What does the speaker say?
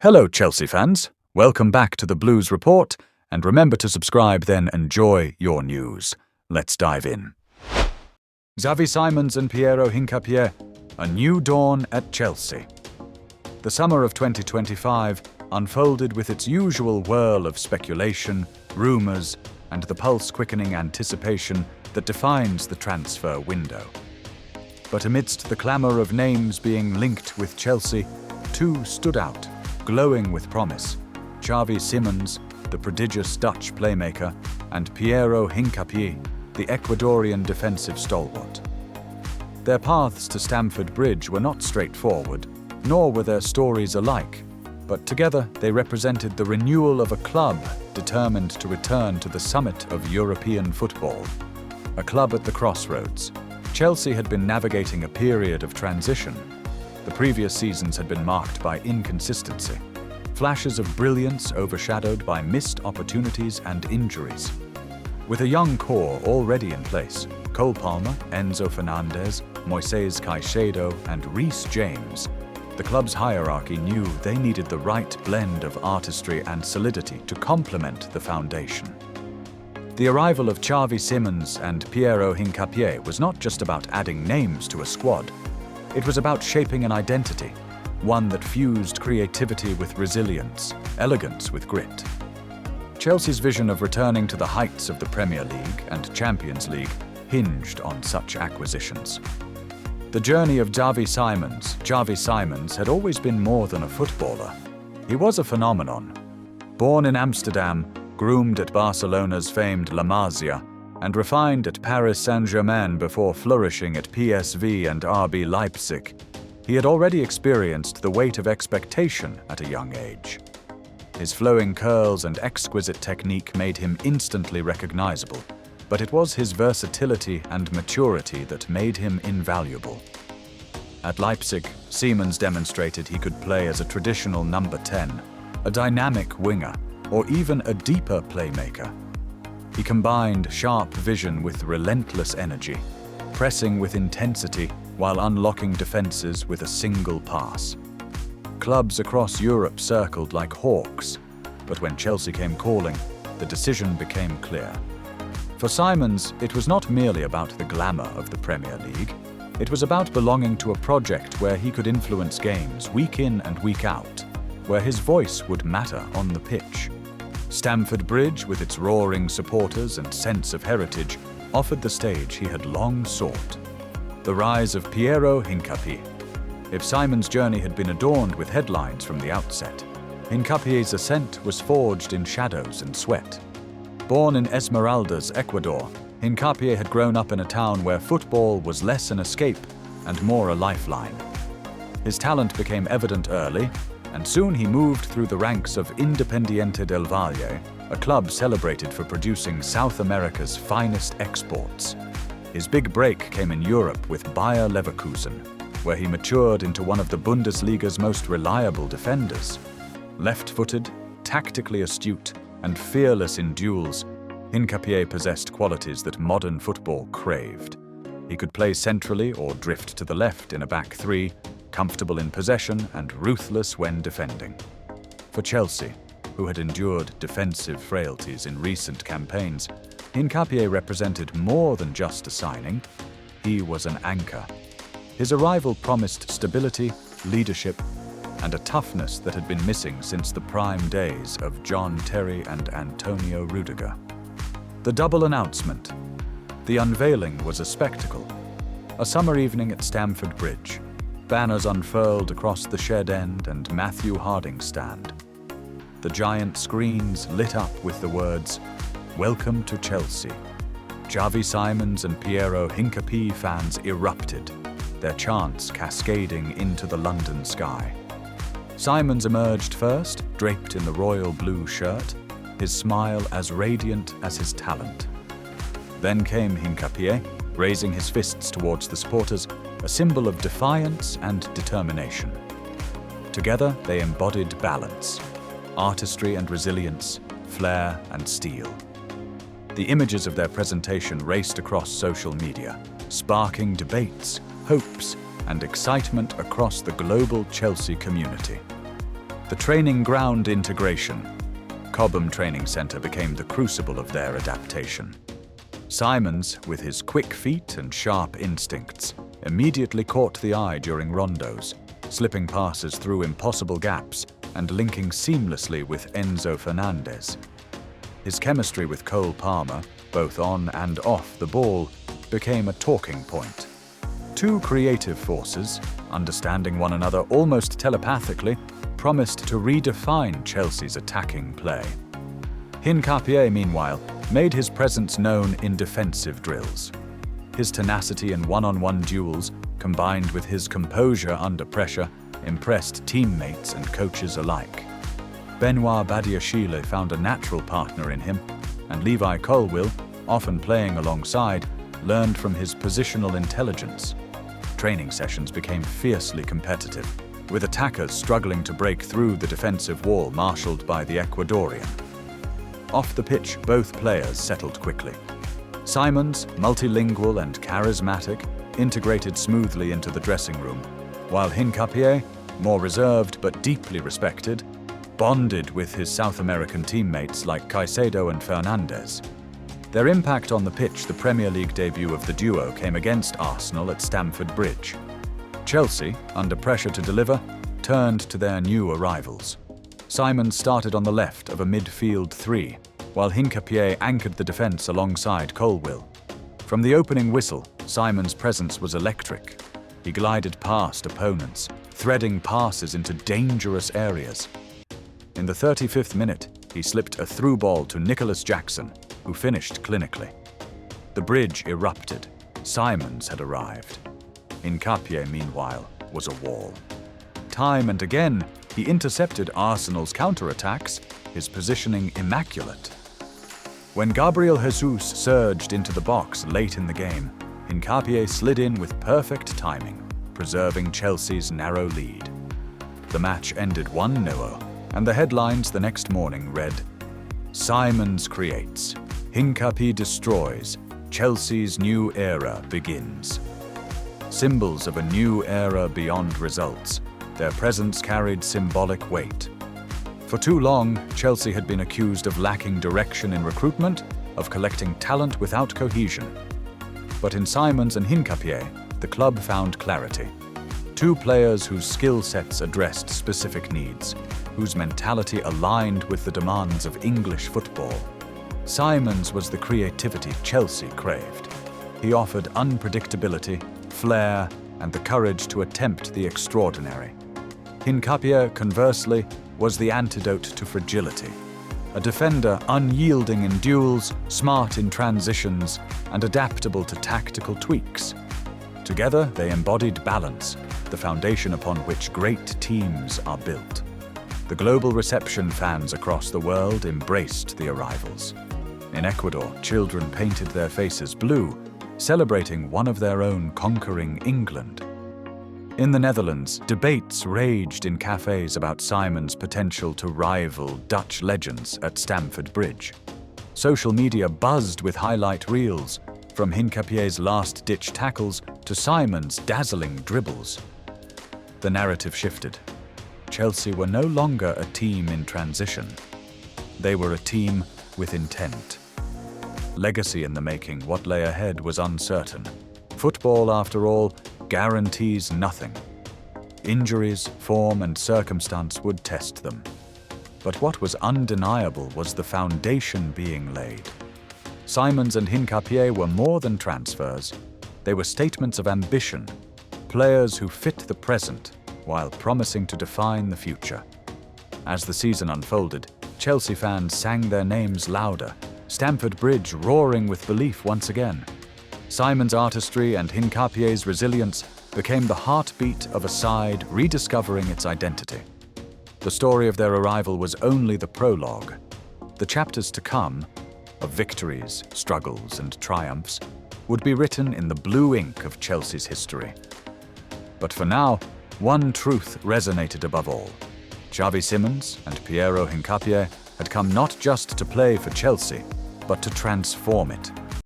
Hello, Chelsea fans. Welcome back to the Blues Report, and remember to subscribe, then enjoy your news. Let's dive in. Xavi Simons and Piero Hincapie, a new dawn at Chelsea. The summer of 2025 unfolded with its usual whirl of speculation, rumours, and the pulse-quickening anticipation that defines the transfer window. But amidst the clamour of names being linked with Chelsea, two stood out, glowing with promise: Xavi Simons, the prodigious Dutch playmaker, and Piero Hincapie, the Ecuadorian defensive stalwart. Their paths to Stamford Bridge were not straightforward, nor were their stories alike, but together they represented the renewal of a club determined to return to the summit of European football. A club at the crossroads. Chelsea had been navigating a period of transition. The previous seasons had been marked by inconsistency, flashes of brilliance overshadowed by missed opportunities and injuries. With a young core already in place, Cole Palmer, Enzo Fernandez, Moises Caicedo, and Reece James, the club's hierarchy knew they needed the right blend of artistry and solidity to complement the foundation. The arrival of Xavi Simons and Piero Hincapie was not just about adding names to a squad. It was about shaping an identity, one that fused creativity with resilience, elegance with grit. Chelsea's vision of returning to the heights of the Premier League and Champions League hinged on such acquisitions. The journey of Xavi Simons had always been more than a footballer. He was a phenomenon. Born in Amsterdam, groomed at Barcelona's famed La Masia, and refined at Paris Saint-Germain before flourishing at PSV and RB Leipzig, he had already experienced the weight of expectation at a young age. His flowing curls and exquisite technique made him instantly recognizable, but it was his versatility and maturity that made him invaluable. At Leipzig, Simons demonstrated he could play as a traditional number 10, a dynamic winger, or even a deeper playmaker. He combined sharp vision with relentless energy, pressing with intensity while unlocking defenses with a single pass. Clubs across Europe circled like hawks, but when Chelsea came calling, the decision became clear. For Simons, it was not merely about the glamour of the Premier League. It was about belonging to a project where he could influence games week in and week out, where his voice would matter on the pitch. Stamford Bridge, with its roaring supporters and sense of heritage, offered the stage he had long sought. The rise of Piero Hincapie. If Simons' journey had been adorned with headlines from the outset, Hincapie's ascent was forged in shadows and sweat. Born in Esmeraldas, Ecuador, Hincapie had grown up in a town where football was less an escape and more a lifeline. His talent became evident early, and soon he moved through the ranks of Independiente del Valle, a club celebrated for producing South America's finest exports. His big break came in Europe with Bayer Leverkusen, where he matured into one of the Bundesliga's most reliable defenders. Left-footed, tactically astute, and fearless in duels, Hincapie possessed qualities that modern football craved. He could play centrally or drift to the left in a back three, comfortable in possession and ruthless when defending. For Chelsea, who had endured defensive frailties in recent campaigns, Hincapie represented more than just a signing. He was an anchor. His arrival promised stability, leadership, and a toughness that had been missing since the prime days of John Terry and Antonio Rudiger. The double announcement. The unveiling was a spectacle. A summer evening at Stamford Bridge. Banners unfurled across the shed end and Matthew Harding's stand. The giant screens lit up with the words, "Welcome to Chelsea." Xavi Simons and Piero Hincapie fans erupted, their chants cascading into the London sky. Simons emerged first, draped in the royal blue shirt, his smile as radiant as his talent. Then came Hincapie, raising his fists towards the supporters, a symbol of defiance and determination. Together, they embodied balance, artistry and resilience, flair and steel. The images of their presentation raced across social media, sparking debates, hopes, and excitement across the global Chelsea community. The training ground integration. Cobham Training Centre became the crucible of their adaptation. Simons, with his quick feet and sharp instincts, immediately caught the eye during rondos, slipping passes through impossible gaps and linking seamlessly with Enzo Fernandez. His chemistry with Cole Palmer, both on and off the ball, became a talking point. Two creative forces, understanding one another almost telepathically, promised to redefine Chelsea's attacking play. Hincapie, meanwhile, made his presence known in defensive drills. His tenacity in one-on-one duels, combined with his composure under pressure, impressed teammates and coaches alike. Benoit Badiashile found a natural partner in him, and Levi Colwill, often playing alongside, learned from his positional intelligence. Training sessions became fiercely competitive, with attackers struggling to break through the defensive wall marshaled by the Ecuadorian. Off the pitch, both players settled quickly. Simons, multilingual and charismatic, integrated smoothly into the dressing room, while Hincapie, more reserved but deeply respected, bonded with his South American teammates like Caicedo and Fernandez. Their impact on the pitch, the Premier League debut of the duo, came against Arsenal at Stamford Bridge. Chelsea, under pressure to deliver, turned to their new arrivals. Simons started on the left of a midfield three, while Hincapie anchored the defence alongside Colwill. From the opening whistle, Simons' presence was electric. He glided past opponents, threading passes into dangerous areas. In the 35th minute, he slipped a through ball to Nicholas Jackson, who finished clinically. The bridge erupted. Simons had arrived. Hincapie, meanwhile, was a wall. Time and again, he intercepted Arsenal's counterattacks, his positioning immaculate. When Gabriel Jesus surged into the box late in the game, Hincapie slid in with perfect timing, preserving Chelsea's narrow lead. The match ended 1-0, and the headlines the next morning read, "Simons creates, Hincapie destroys, Chelsea's new era begins." Symbols of a new era beyond results, their presence carried symbolic weight. For too long, Chelsea had been accused of lacking direction in recruitment, of collecting talent without cohesion. But in Simons and Hincapie, the club found clarity. Two players whose skill sets addressed specific needs, whose mentality aligned with the demands of English football. Simons was the creativity Chelsea craved. He offered unpredictability, flair, and the courage to attempt the extraordinary. Hincapie, conversely, was the antidote to fragility. A defender unyielding in duels, smart in transitions, and adaptable to tactical tweaks. Together, they embodied balance, the foundation upon which great teams are built. The global reception fans across the world embraced the arrivals. In Ecuador, children painted their faces blue, celebrating one of their own conquering England. In the Netherlands, debates raged in cafes about Simons' potential to rival Dutch legends at Stamford Bridge. Social media buzzed with highlight reels, from Hincapie's last-ditch tackles to Simons' dazzling dribbles. The narrative shifted. Chelsea were no longer a team in transition. They were a team with intent. Legacy in the making, what lay ahead was uncertain. Football, after all, guarantees nothing. Injuries, form, and circumstance would test them. But what was undeniable was the foundation being laid. Simons and Hincapie were more than transfers. They were statements of ambition, players who fit the present while promising to define the future. As the season unfolded, Chelsea fans sang their names louder, Stamford Bridge roaring with belief once again. Simons' artistry and Hincapie's resilience became the heartbeat of a side rediscovering its identity. The story of their arrival was only the prologue. The chapters to come, of victories, struggles, and triumphs, would be written in the blue ink of Chelsea's history. But for now, one truth resonated above all. Xavi Simons and Piero Hincapie had come not just to play for Chelsea, but to transform it.